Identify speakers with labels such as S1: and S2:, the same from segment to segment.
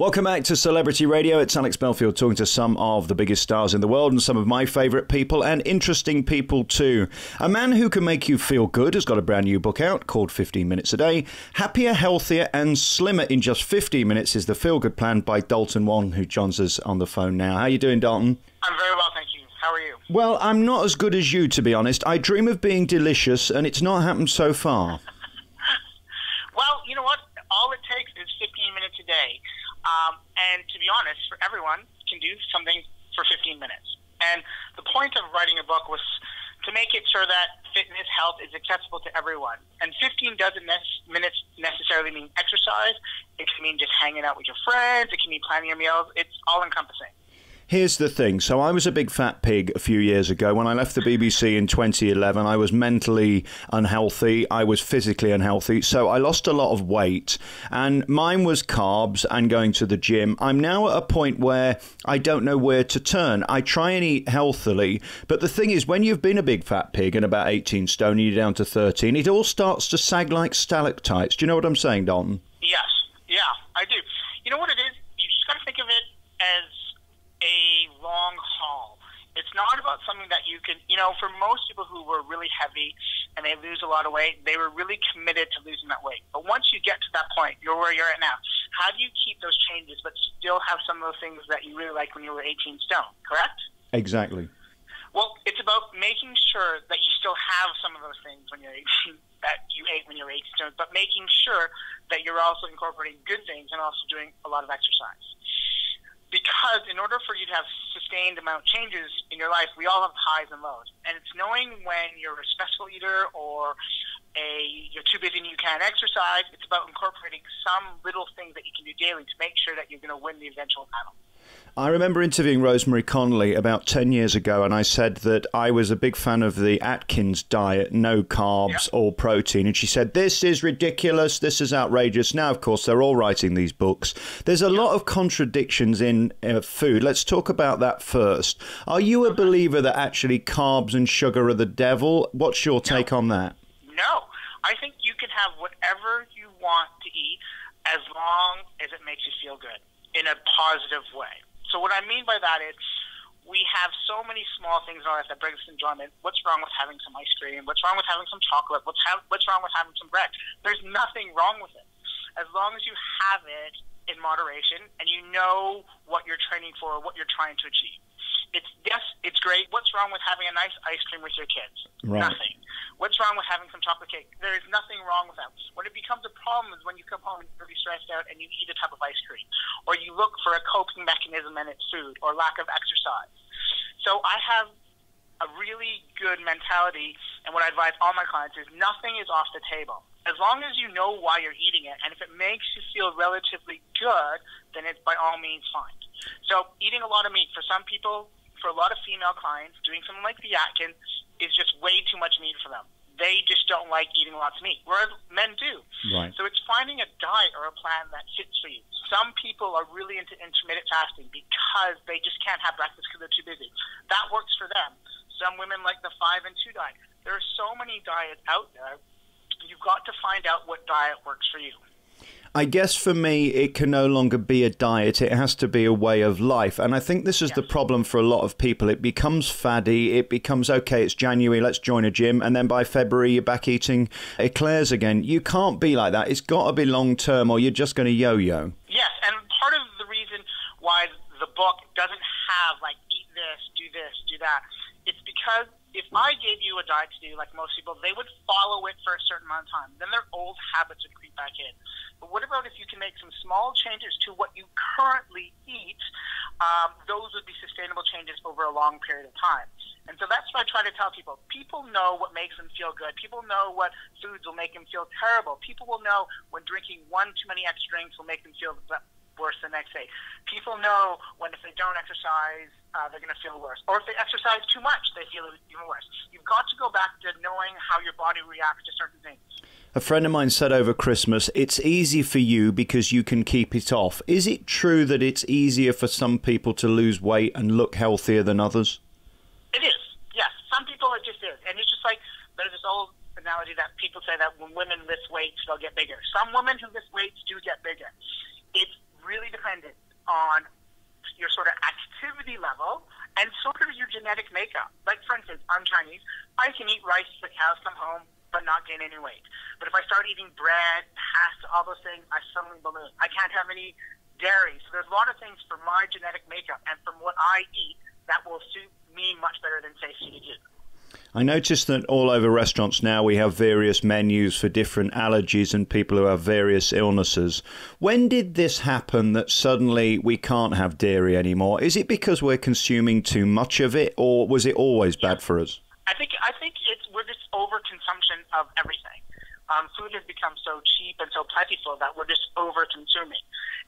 S1: Welcome back to Celebrity Radio. It's Alex Belfield talking to some of the biggest stars in the world and some of my favourite people and interesting people too. A man who can make you feel good has got a brand new book out called 15 Minutes a Day. Happier, healthier and slimmer in just 15 minutes is the Feelgood Plan by Dalton Wong, who joins us on the phone now. How are you doing, Dalton?
S2: I'm very well, thank you. How are you?
S1: Well, I'm not as good as you, to be honest. I dream of being delicious and it's not happened so far.
S2: Well, you know what? All it takes is 15 minutes a day. And to be honest, for everyone, can do something for 15 minutes. And the point of writing a book was to make it sure that fitness, health is accessible to everyone. And 15 doesn't minutes necessarily mean exercise. It can mean just hanging out with your friends. It can mean planning your meals. It's all-encompassing.
S1: Here's the thing. So I was a big fat pig a few years ago. When I left the BBC in 2011, I was mentally unhealthy. I was physically unhealthy. So I lost a lot of weight. And mine was carbs and going to the gym. I'm now at a point where I don't know where to turn. I try and eat healthily. But the thing is, when you've been a big fat pig and about 18 stone and you're down to 13, it all starts to sag like stalactites. Do you know what I'm saying, Dalton?
S2: Yes. Yeah, I do. You know what it is? You just got to think of it as a long haul. It's not about something that you can, for most people who were really heavy and they lose a lot of weight, they were really committed to losing that weight. But once you get to that point, you're where you're at now. How do you keep those changes but still have some of those things that you really like when you were 18 stone, correct?
S1: Exactly.
S2: Well, it's about making sure that you still have some of those things when you're 18, that you ate when you were 18 stone, but making sure that you're also incorporating good things and also doing a lot of exercise. Because in order for you to have sustained amount changes in your life, we all have highs and lows. And it's knowing when you're a stressful eater or you're too busy and you can't exercise. It's about incorporating some little things that you can do daily to make sure that you're going to win the eventual battle.
S1: I remember interviewing Rosemary Connolly about 10 years ago, and I said that I was a big fan of the Atkins diet, no carbs, all protein. And she said, this is ridiculous, this is outrageous. Now, of course, they're all writing these books. There's a lot of contradictions in food. Let's talk about that first. Are you a believer that actually carbs and sugar are the devil? What's your take on that?
S2: No. I think you can have whatever you want to eat as long as it makes you feel good in a positive way. So what I mean by that is we have so many small things in our life that bring us enjoyment. What's wrong with having some ice cream? What's wrong with having some chocolate? What's wrong with having some bread? There's nothing wrong with it. As long as you have it in moderation and you know what you're training for, what you're trying to achieve. It's great. What's wrong with having a nice ice cream with your kids?
S1: Right.
S2: Nothing. What's wrong with having some chocolate cake? There is nothing wrong with that. When it becomes a problem is when you come home and you're really stressed out and you eat a tub of ice cream, or you look for a coping mechanism in its food, or lack of exercise. So I have a really good mentality, and what I advise all my clients is nothing is off the table. As long as you know why you're eating it, and if it makes you feel relatively good, then it's by all means fine. So eating a lot of meat for some people, for a lot of female clients, doing something like the Atkins is just way too much meat for them. They just don't like eating lots of meat, whereas men do.
S1: Right.
S2: So it's finding a diet or a plan that fits for you. Some people are really into intermittent fasting because they just can't have breakfast because they're too busy. That works for them. Some women like the 5 and 2 diet. There are so many diets out there. You've got to find out what diet works for you.
S1: I guess for me, it can no longer be a diet. It has to be a way of life. And I think this is the problem for a lot of people. It becomes faddy. It becomes, okay, it's January, let's join a gym. And then by February, you're back eating eclairs again. You can't be like that. It's got to be long term or you're just going to yo-yo.
S2: Yes, and part of the reason why the book doesn't have, like, eat this, do that, it's because if I gave you a diet to do, like most people, they would follow it for a certain amount of time. Then their old habits would creep back in. But what about if you can make some small changes to what you currently eat? Those would be sustainable changes over a long period of time. And so that's what I try to tell people. People know what makes them feel good. People know what foods will make them feel terrible. People will know when drinking one too many extra drinks will make them feel worse the next day. People know when if they don't exercise, they're going to feel worse. Or if they exercise too much, they feel even worse. You've got to go back to knowing how your body reacts to certain things.
S1: A friend of mine said over Christmas, it's easy for you because you can keep it off. Is it true that it's easier for some people to lose weight and look healthier than others?
S2: It is, yes. Some people it just is. And it's just like there's this old analogy that people say that when women lift weights, they'll get bigger. Some women who lift weights do get bigger. It's really dependent on your sort of activity level and sort of your genetic makeup. Like, for instance, I'm Chinese. I can eat rice till the cows come home, but not gain any weight. But if I start eating bread, pasta, all those things, I suddenly balloon. I can't have any dairy. So there's a lot of things from my genetic makeup and from what I eat that will suit me much better than, say, suited you.
S1: I noticed that all over restaurants now we have various menus for different allergies and people who have various illnesses. When did this happen that suddenly we can't have dairy anymore? Is it because we're consuming too much of it, or was it always bad for us?
S2: I think we're just overconsumption of everything. Food has become so cheap and so plentiful that we're just over-consuming.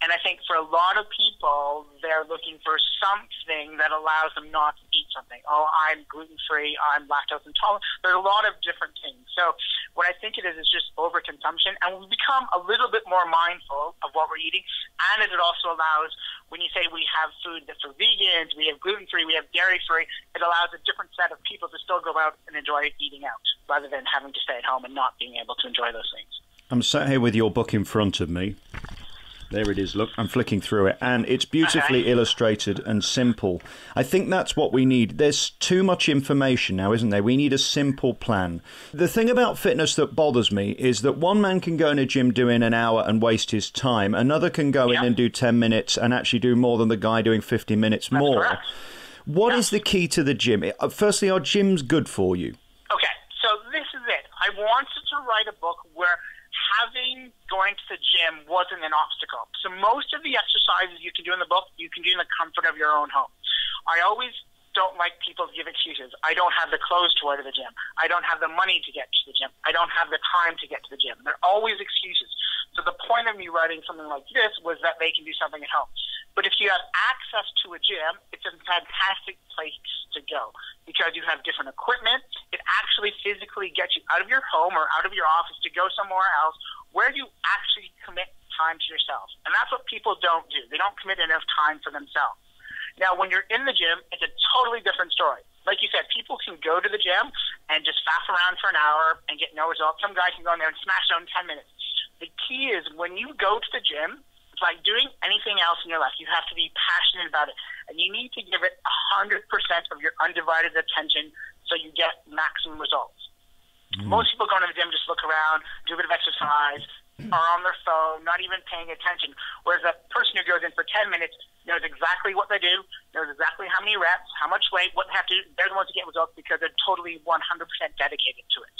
S2: And I think for a lot of people, they're looking for something that allows them not to eat something. Oh, I'm gluten-free, I'm lactose intolerant. There's a lot of different things. So what I think it is just overconsumption. And we become a little bit more mindful of what we're eating. And it also allows, when you say we have food that's for vegans, we have gluten-free, we have dairy-free, it allows a different set of people to still go out and enjoy eating out rather than having to stay at home and not being able to enjoy those things.
S1: I'm sat here with your book in front of me. There it is, look, I'm flicking through it, and it's beautifully illustrated and simple. I think that's what we need. There's too much information now, isn't there? We need a simple plan. The thing about fitness that bothers me is that one man can go in a gym doing an hour and waste his time. Another can go in and do 10 minutes and actually do more than the guy doing 50 minutes more.
S2: Correct.
S1: What is the key to the gym? Firstly, are gyms good for you?
S2: Okay, so this is it. I wanted to write a book where going to the gym wasn't an obstacle. So most of the exercises you can do in the book, you can do in the comfort of your own home. I always don't like people to give excuses. I don't have the clothes to wear to the gym. I don't have the money to get to the gym. I don't have the time to get to the gym. They're always excuses. So the point of me writing something like this was that they can do something at home. But if you have access to a gym, it's a fantastic place to go because you have different equipment. It actually physically gets you out of your home or out of your office to go somewhere else where you actually commit time to yourself. And that's what people don't do. They don't commit enough time for themselves. Now, when you're in the gym, it's a totally different story. Like you said, people can go to the gym and just faff around for an hour and get no results. Some guy can go in there and smash it in 10 minutes. The key is when you go to the gym, it's like doing anything else in your life. You have to be passionate about it. And you need to give it 100% of your undivided attention so you get maximum results. Most people go to the gym, just look around, do a bit of exercise, are on their phone, not even paying attention. Whereas a person who goes in for 10 minutes knows exactly what they do, knows exactly how many reps, how much weight, what they have to do. They're the ones to get results because they're totally 100% dedicated to it.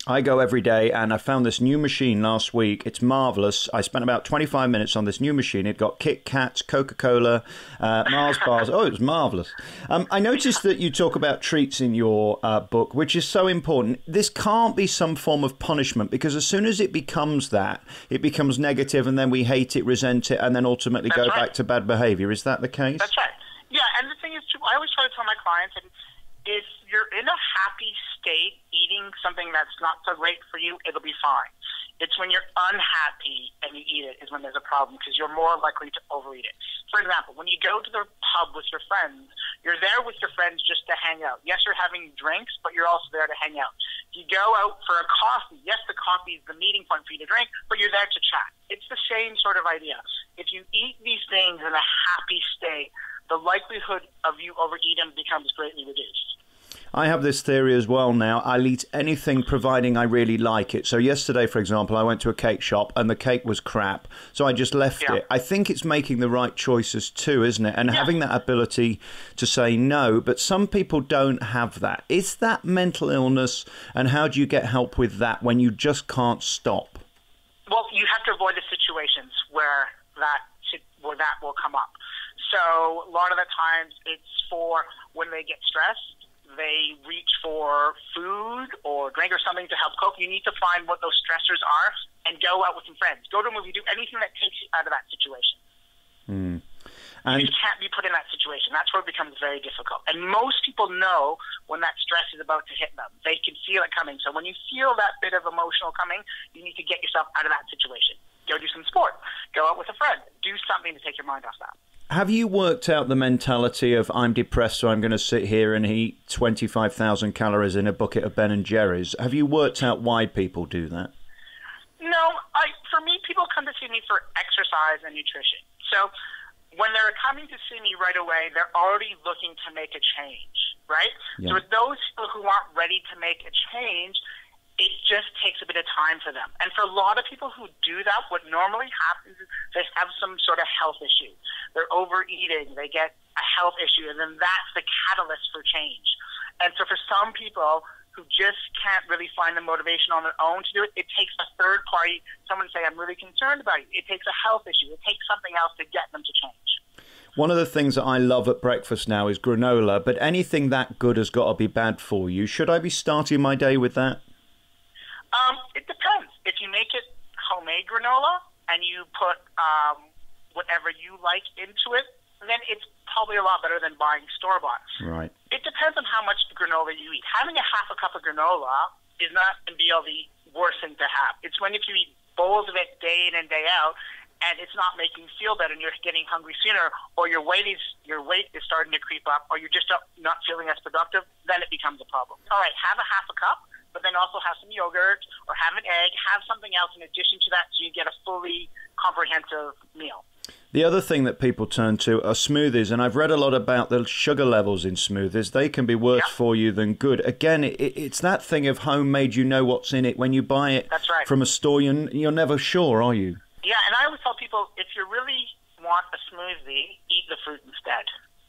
S1: I go every day, and I found this new machine last week. It's marvellous. I spent about 25 minutes on this new machine. It got Kit Kats, Coca-Cola, Mars bars. Oh, it was marvellous. I noticed that you talk about treats in your book, which is so important. This can't be some form of punishment, because as soon as it becomes that, it becomes negative, and then we hate it, resent it, and then ultimately go back to bad behaviour. Is that the case?
S2: That's right. Yeah, and the thing is, too, I always try to tell my clients, and if you're in a happy state, eating something that's not so great for you, it'll be fine. It's when you're unhappy and you eat it is when there's a problem because you're more likely to overeat it. For example, when you go to the pub with your friends, you're there with your friends just to hang out. Yes, you're having drinks, but you're also there to hang out. You go out for a coffee. Yes, the coffee is the meeting point for you to drink, but you're there to chat. It's the same sort of idea. If you eat these things in a happy state, the likelihood of you overeating becomes greatly reduced.
S1: I have this theory as well now. I'll eat anything providing I really like it. So yesterday, for example, I went to a cake shop and the cake was crap. So I just left it. I think it's making the right choices too, isn't it? And having that ability to say no. But some people don't have that. Is that mental illness? And how do you get help with that when you just can't stop?
S2: Well, you have to avoid the situations where that will come up. So a lot of the times it's for when they get stressed. They reach for food or drink or something to help cope. You need to find what those stressors are and go out with some friends. Go to a movie, do anything that takes you out of that situation. And you can't be put in that situation. That's where it becomes very difficult. And most people know when that stress is about to hit them. They can feel it coming. So when you feel that bit of emotional coming, you need to get yourself out of that situation. Go do some sport. Go out with a friend. Do something to take your mind off that.
S1: Have you worked out the mentality of I'm depressed, so I'm going to sit here and eat 25,000 calories in a bucket of Ben and Jerry's? Have you worked out why people do that?
S2: No. For me, people come to see me for exercise and nutrition. So when they're coming to see me right away, they're already looking to make a change, right?
S1: Yeah.
S2: So with those people who aren't ready to make a change, it just takes a bit of time for them. And for a lot of people who do that, what normally happens is they have some sort of health issue. They're overeating, they get a health issue, and then that's the catalyst for change. And so for some people who just can't really find the motivation on their own to do it, it takes a third party, someone say, I'm really concerned about you. It takes a health issue. It takes something else to get them to change.
S1: One of the things that I love at breakfast now is granola, but anything that good has got to be bad for you. Should I be starting my day with that?
S2: It depends. If you make it homemade granola and you put whatever you like into it, then it's probably a lot better than buying store-bought.
S1: Right.
S2: It depends on how much granola you eat. Having a half a cup of granola is not going to be the worst thing to have. It's when if you eat bowls of it day in and day out, and it's not making you feel better, and you're getting hungry sooner, or your weight is starting to creep up, or you're just not feeling as productive, then it becomes a problem. All right, have a half a cup, but then also have some yogurt or have an egg, have something else in addition to that so you get a fully comprehensive meal.
S1: The other thing that people turn to are smoothies, and I've read a lot about the sugar levels in smoothies. They can be worse for you than good. Again, it's that thing of homemade, you know what's in it. When you buy it from a store, you're never sure, are you?
S2: Yeah, and I always tell people, if you really want a smoothie, eat the fruit instead.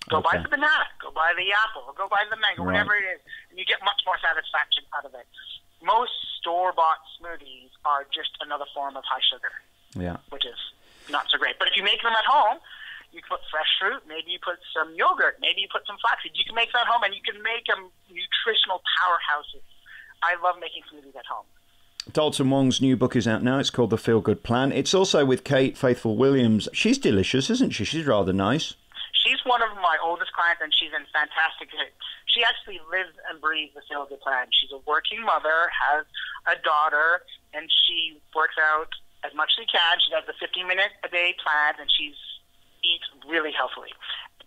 S2: Go buy the banana, go buy the apple, or go buy the mango, whatever it is, and you get much more satisfaction out of it. Most store-bought smoothies are just another form of high sugar, which is not so great. But if you make them at home, you put fresh fruit, maybe you put some yogurt, maybe you put some flaxseed. You can make that at home, and you can make them nutritional powerhouses. I love making smoothies at home.
S1: Dalton Wong's new book is out now. It's called The Feelgood Plan. It's also with Kate Faithful Williams. She's delicious, isn't she? She's rather nice.
S2: She's one of my oldest clients, and she's in fantastic shape. She actually lives and breathes the Feelgood Plan. She's a working mother, has a daughter, and she works out as much as she can. She does the 15-minute-a-day plan, and she eats really healthily.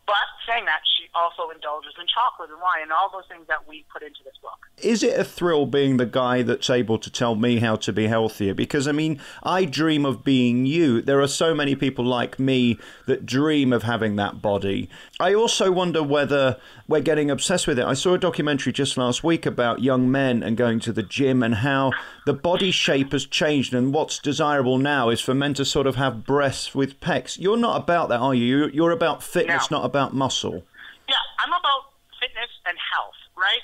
S2: But saying that, she also indulges in chocolate and wine and all those things that we put into this book.
S1: Is it a thrill being the guy that's able to tell me how to be healthier? Because, I mean, I dream of being you. There are so many people like me that dream of having that body. I also wonder whether we're getting obsessed with it. I saw a documentary just last week about young men and going to the gym and how the body shape has changed, and what's desirable now is for men to sort of have breasts with pecs. You're not about that, are you? You're about fitness, not about muscle.
S2: Yeah, I'm about fitness and health, right?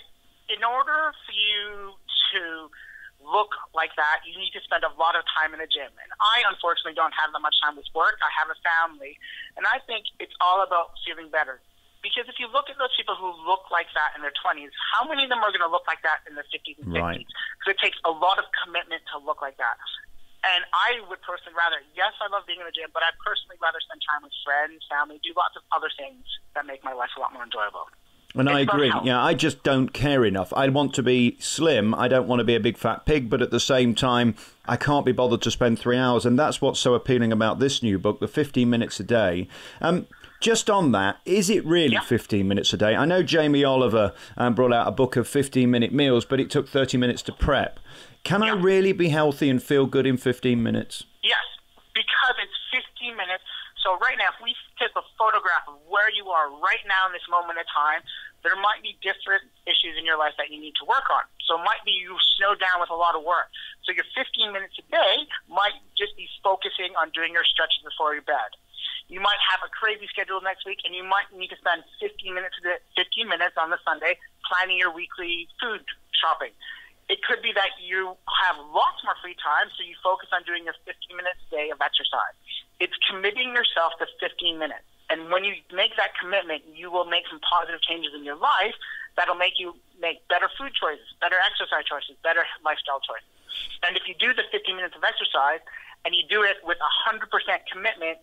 S2: In order for you to look like that, you need to spend a lot of time in the gym. And I, unfortunately, don't have that much time with work. I have a family. And I think it's all about feeling better. Because if you look at those people who look like that in their 20s, how many of them are going to look like that in their 50s and 60s? Because it takes a lot of commitment to look like that. And I would personally rather, yes, I love being in the gym, but I'd personally rather spend time with friends, family, do lots of other things that make my life a lot more enjoyable.
S1: And I agree. Yeah, I just don't care enough. I want to be slim. I don't want to be a big fat pig, but at the same time, I can't be bothered to spend 3 hours. And that's what's so appealing about this new book, the 15 minutes a day. Just on that, is it really 15 minutes a day? I know Jamie Oliver brought out a book of 15-minute meals, but it took 30 minutes to prep. Can I really be healthy and feel good in 15 minutes?
S2: Yes, because it's 15 minutes. So right now, if we take a photograph of where you are right now in this moment in time, there might be different issues in your life that you need to work on. So it might be you snowed down with a lot of work. So your 15 minutes a day might just be focusing on doing your stretches before your bed. You might have a crazy schedule next week, and you might need to spend 15 minutes on the Sunday planning your weekly food shopping. It could be that you have lots more free time, so you focus on doing your 15 minutes a day of exercise. It's committing yourself to 15 minutes. And when you make that commitment, you will make some positive changes in your life that'll make you make better food choices, better exercise choices, better lifestyle choices. And if you do the 15 minutes of exercise and you do it with 100% commitment,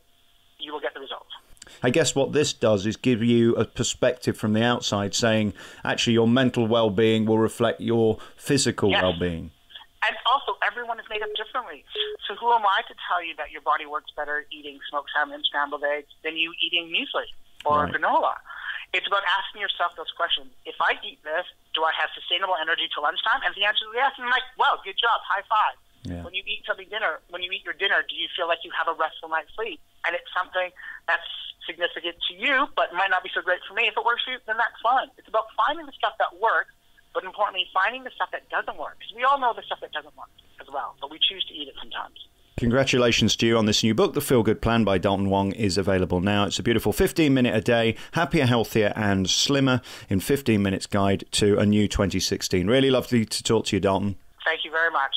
S2: you will get the results.
S1: I guess what this does is give you a perspective from the outside saying, actually, your mental well-being will reflect your physical well-being.
S2: And also, everyone is made up differently. So who am I to tell you that your body works better eating smoked salmon and scrambled eggs than you eating muesli or granola? It's about asking yourself those questions. If I eat this, do I have sustainable energy till lunchtime? And the answer is yes. And I'm like, well, good job, high five.
S1: Yeah.
S2: When you eat your dinner, do you feel like you have a restful night's sleep? And it's something that's significant to you, but might not be so great for me. If it works for you, then that's fine. It's about finding the stuff that works, but importantly, finding the stuff that doesn't work. Because we all know the stuff that doesn't work as well, but we choose to eat it sometimes.
S1: Congratulations to you on this new book. The Feel Good Plan by Dalton Wong is available now. It's a beautiful 15-minute a day, happier, healthier and slimmer in 15 minutes guide to a new 2016. Really lovely to talk to you, Dalton.
S2: Thank you very much.